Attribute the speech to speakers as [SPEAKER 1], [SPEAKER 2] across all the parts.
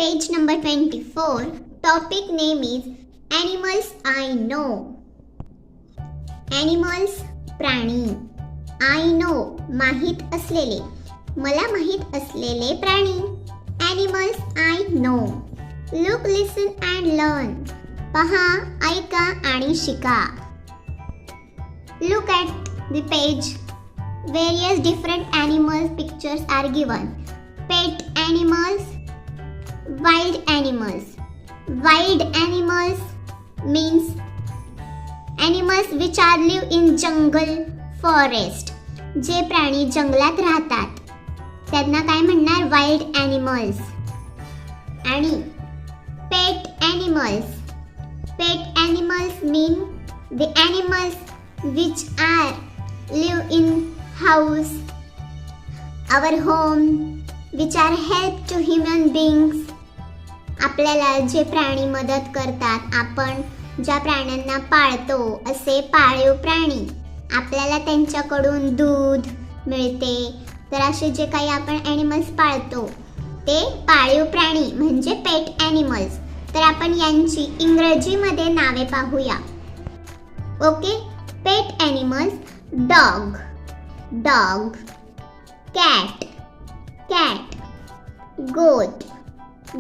[SPEAKER 1] Page number 24. Topic name is Animals I know. Animals प्राणी. I know माहित असलेले, मला माहित असलेले प्राणी. Animals I know. Look, listen and learn. पहा, ऐका आणि शिका. Look at the page. Various different animals pictures are given. Pet animals, wild animals. Wild animals means animals which are live in jungle, forest. जे प्राणी जंगलात राहतात त्यांना काय म्हणणार? Wild animals. आणि pet animals. Pet animals mean the animals which are live in house, our home, which are help to human beings. आपल्याला जे प्राणी मदत करतात, आपण ज्या प्राण्यांना पाळतो असे पाळीव प्राणी, आपल्याला त्यांच्याकडून दूध मिळते. तर असे जे काही आपण ॲनिमल्स पाळतो ते पाळीव प्राणी म्हणजे पेट ॲनिमल्स. तर आपण यांची इंग्रजीमध्ये नावे पाहूया. Okay. Pet animals: dog, dog. Cat, cat. Goat,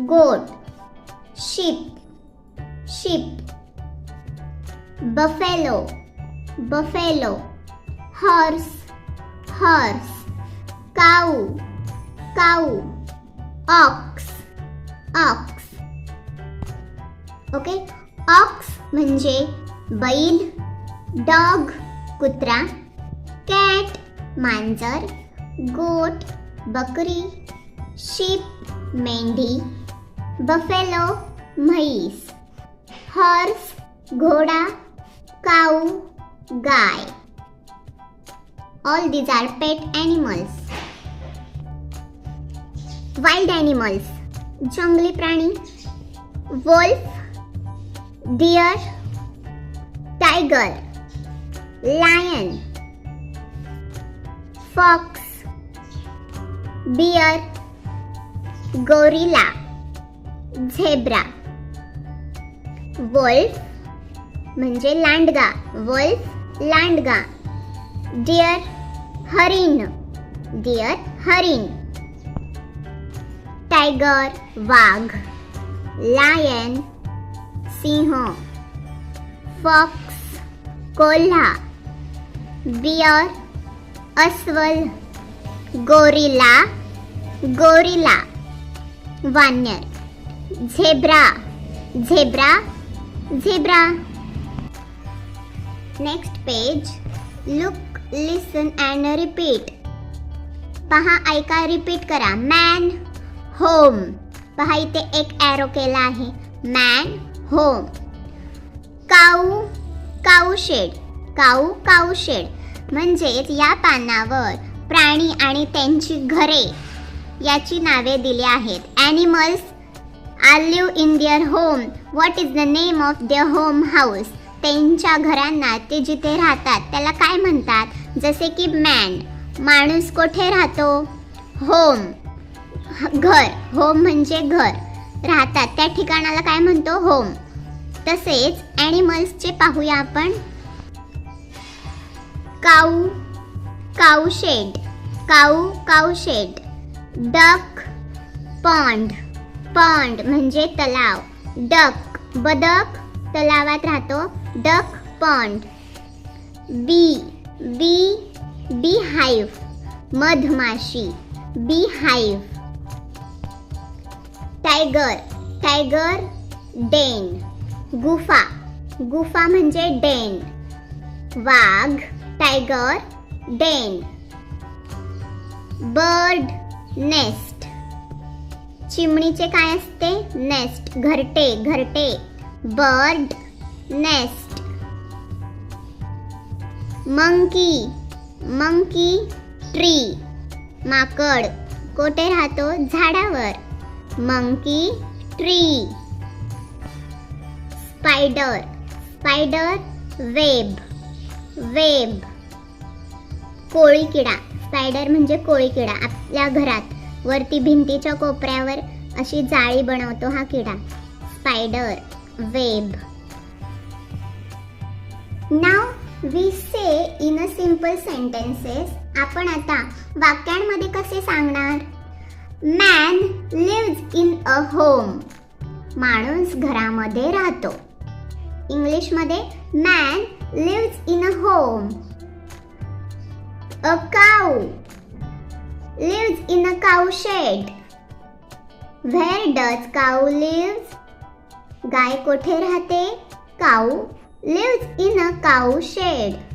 [SPEAKER 1] goat. sheep, sheep. buffalo, buffalo. horse, horse. cow, cow. ox, ox. Okay. Ox म्हणजे बैल, डॉग कुत्रा, कॅट मांजर, गोट बकरी, शीप मेंढी, बफेलो म्हैस, हॉर्स घोडा, काऊ गाय. All these are pet animals. Wild animals जंगली प्राणी: wolf, deer, tiger, lion, fox, bear, gorilla, zebra. wolf म्हणजे लांडगा, wolf लांडगा. deer हरिण, deer हरिण. tiger वाघ, lion सिंह, fox कोल्हा, bear अस्वल, गोरिला गोरिला वानर. Zebra, zebra zebra. Next page. Look, listen and repeat. पहा, ऐका, रिपीट करा. Man, home. पहा इथे एक ॲरो केला आहे. Man, home. Cow, cow shed, cow cow shed. म्हणजेच या पानावर प्राणी आणि त्यांची घरे याची नावे दिली आहेत. Animals are live in their home. What is the name of their home house. त्यांच्या घरांना, ते जिथे राहतात त्याला काय म्हणतात? जसे की मॅन, माणूस कोठे राहतो? होम, घर. होम म्हणजे घर, राहतात त्या ठिकाणाला काय म्हणतो? होम. तसेच ॲनिमल्सचे पाहूया आपण. Cow, cow shed, cow cow shed. Duck, pond, pond म्हणजे तलाव. डक बदक, तलावात राहतो. Duck pond. Bee, bee bee hive, मधमाशी. Bee hive. Tiger, tiger den, गुफा, गुफा म्हणजे डेन. वाघ, टायगर डेन. Bird, nest. चिमणीचे काय असते? नेस्ट, घरटे, घरटे. Bird nest. Monkey, monkey tree, माकड कोठे राहतो? झाडावर. Monkey tree. Spider, spider web, web. कोळी किडा, स्पायडर म्हणजे कोळी किडा. आपल्या घरात वरती भिंतीच्या कोपऱ्यावर अशी जाळी बनवतो हा किडा. Spider, web. नाव we say in a simple sentences. आपण आता वाक्यांमध्ये कसे सांगणार? Man lives in a home. माणूस घरामध्ये राहतो. इंग्लिशमध्ये man lives in a home. A cow lives in a cow shed. Where does cow live? गाय कोठे राहते? Cow lives in a cow shed.